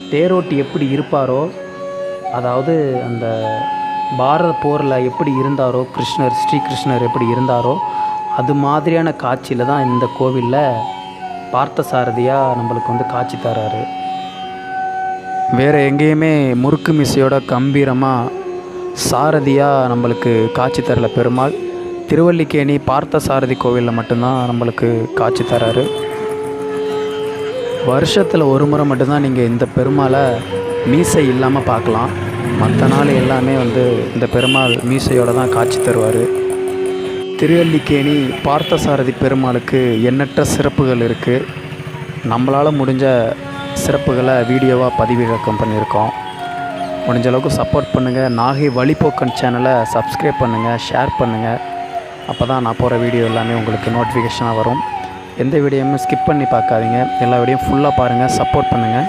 தேரோட்டி எப்படி இருப்பாரோ, அதாவது அந்த பாரத போரில் எப்படி இருந்தாரோ ஸ்ரீகிருஷ்ணர் எப்படி இருந்தாரோ அது மாதிரியான காட்சியில் தான் இந்த கோவிலில் பார்த்தசாரதியாக நம்மளுக்கு வந்து காட்சி தராரு. வேறு எங்கேயுமே முறுக்கு மிசையோட கம்பீரமாக சாரதியாக நம்மளுக்கு காட்சி தரல பெருமாள். திருவல்லிக்கேணி பார்த்தசாரதி கோவிலில் மட்டும்தான் நம்மளுக்கு காட்சி தராரு. வருஷத்தில் ஒரு முறை மட்டும்தான் நீங்கள் இந்த பெருமாளை மீசை இல்லாமல் பார்க்கலாம். மற்ற நாள் எல்லாமே வந்து இந்த பெருமாள் மீசையோடு தான் காட்சி தருவார். திருவல்லிக்கேணி பார்த்தசாரதி பெருமாளுக்கு எண்ணற்ற சிறப்புகள் இருக்குது. நம்மளால் முடிஞ்ச சிறப்புகளை வீடியோவாக பதிவிறக்கம் பண்ணியிருக்கோம். முடிஞ்ச அளவுக்கு சப்போர்ட் பண்ணுங்கள். நாகை வழிப்போக்கன் சேனலை சப்ஸ்கிரைப் பண்ணுங்கள், ஷேர் பண்ணுங்கள். அப்போ தான் நான் போகிற வீடியோ எல்லாமே உங்களுக்கு நோட்டிஃபிகேஷனாக வரும். எந்த வீடியோவுமே ஸ்கிப் பண்ணி பார்க்காதீங்க. எல்லா வீடியோவும் ஃபுல்லாக பாருங்கள், சப்போர்ட் பண்ணுங்கள்.